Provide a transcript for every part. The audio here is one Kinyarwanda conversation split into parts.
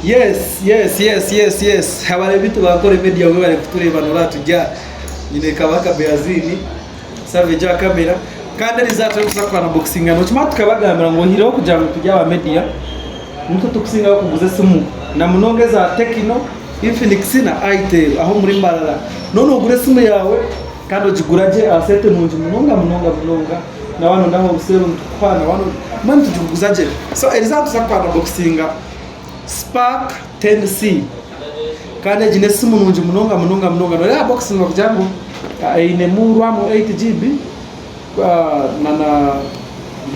Yes. Habari bitu bakore media ngo bari kutureba nora tujya nyine kabaka Beazini save ja kamera kandi rizatwe kuzakwana boxing ano cyuma tukabagambira ngo hiriho kugira ngo tujya aba media muto tukusinga kuguze simu na munongeza Techno Infinix na Itel aho muri Mbarara none ugure simu yawe kandi uguraje asete nungi munonga na wano ndaho usero mtukwana wano mani tujuguzaje so rizatwe kuzakwana boxing Spark10C kandi jine simu nungi munonga no ya boxing kujango ine murwa mu 8GB na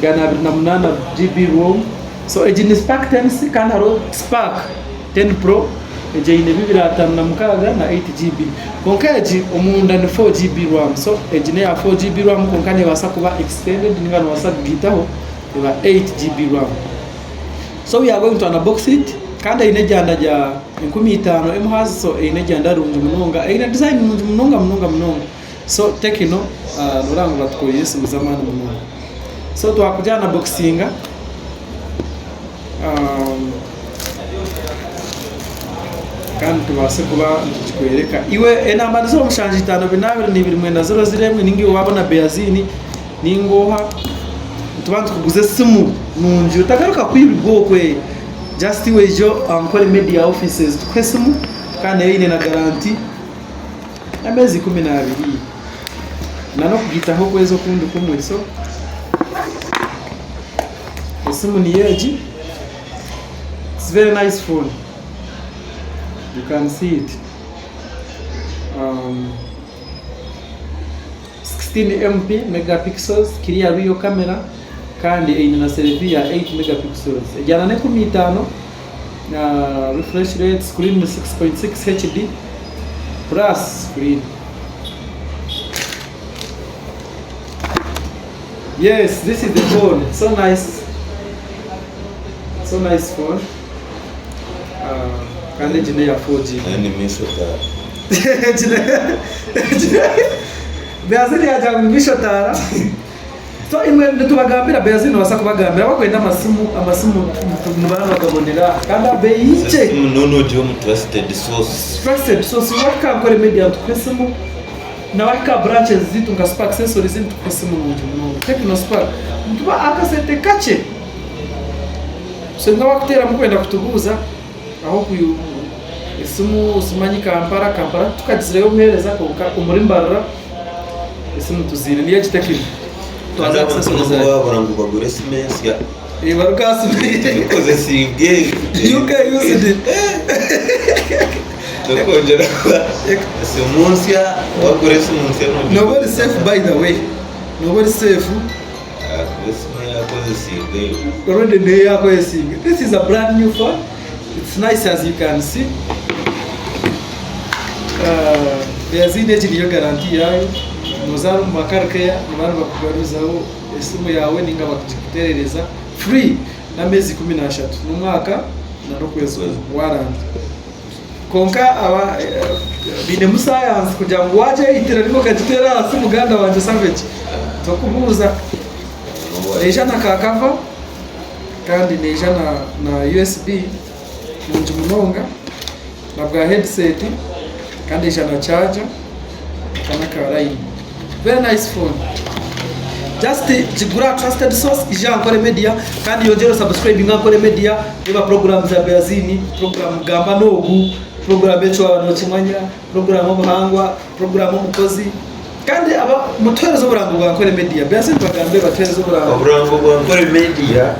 gana na munana GB ROM so ejine Spark10C kandi haro Spark 10 Pro ejine bibira na mukaga na 8GB konkaji omunda ni 4GB RAM so ejine ya 4GB RAM konkane wasa kuba extended ngano wasa gitaho eba 8GB RAM. So we are going to unbox it. Kandi ine janda ja 15 mhaz so ine janda rungu munonga ine design munonga so Techno norangu batko yesu muzamani munonga so twakujana boxinga kandi tubase kuba tukwereka iwe enamba zo mushanje 5 ningi wabona Beazini ningoha tubantu kuguze simu nungi utagaruka kwibwo kwe just wejo Ankole Media offices tukwesimu kandi ine na guarantee amezi 12 nano kugitaho kwezo kundi kumwe so simu ni yeji. It's very nice phone, you can see it. 16 MP megapixels clear real camera kandi ina selfie ya 8 megapixels jana ne 15 na refresh rate screen 6.6 HD plus screen. Yes, this is the phone. So nice phone. Kandi jine ya 4G yani mishota Beazini ya jangu mishota so imwe nditubagambira Beazini wasa kubagambira bakwenda amasimu nubana bakabonera kandi abeyice no jom trusted source waka Ankole Media tukwesimu na waka branches zitu nga Spark accessories zitu tukwesimu mungu Techno Spark mtuba akasete kache so nga wakutera mukwenda kutubuza aho kuyu isimu usimanyi Kampala tukagizireyo muhereza ko Omuri Mbarara isimu tuzine niye Techno twaza accessories barangu bagure simesi ya barukasu because singe you can use it dokongera simunsia bagure simunsia nobody safe by the way nobody safe already they are going. This is a brand new phone. It's nice as you can see. There's a guarantee yayo muzaru makarkeya abantu bakugaruzaho esimu yawe ninga bakikuterereza free na mezi 13 n'umwaka na rokwezi warranty konka aba bine mu science kugira ngo waje itira niko kagitera hasi muganda wanje savage tokubuza neja na kakava kandi neja na USB munji munonga na bwa headset kandi neja na charger kana karai. Very nice phone. Just Gura trusted source ija Ankole Media kandi yongera subscribe Ankole Media iba programs za Beazini, program gamba nogu, program echo abantu kimanya, program obuhangwa, program omukozi kandi aba mutwerezo burango bwa Ankole Media Beazini bagambe batwerezo burango bwa Ankole Media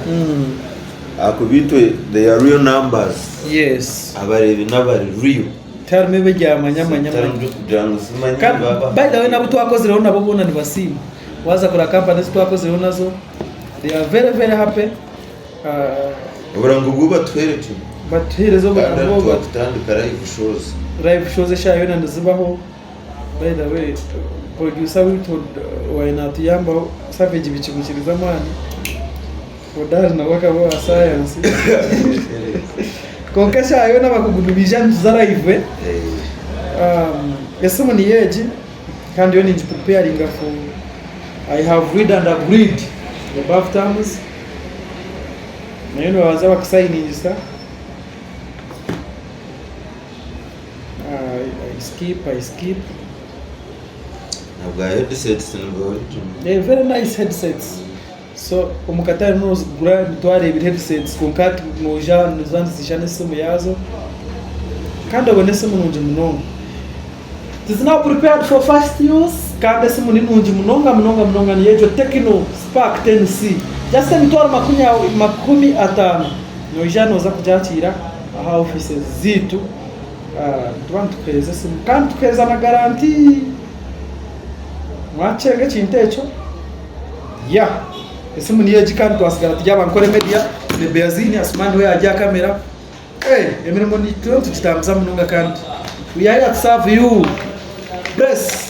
akubitwe they are real numbers. Yes, abarebi nabari real tarme bejamanya by the way nabo twakoze rero nabo bona nibasimu waza kura companies twakoze rero nazo they are very very happy uburango bwo batwereke baterezo burango batandukara live shows shayo nandizibaho. By the way producer wito wainatu yamba savage bichimukiriza mani odari na waka wa science konkasha ayo nabakugudubija nzara ive esimu ni yeji kandi yo ni preparing for I have read and agreed above terms nayo waza bakusainisa I skip. I've got headsets and very nice headsets. So umukatari no gura bitware ibi headsets kunkati moja nuzanzishane simu yazo kandi abone Esimu Nungi munonga. It is now prepared for fast use. Kandi Esimu Nungi munonga ni yejo Techno Spark10C. Just emitwaro 50 noja noza kujakira aha offices zitu. Tubantu kweza simu kandi tukeza na guarantee. Mwachenge chintecho. Yeah. Esimu niyo jikandi twasigara tujya Ankole Media ne Beazini asmani we ajya kamera. Emirimo ni tutamza mununga kandi. We are here to serve you. Bless.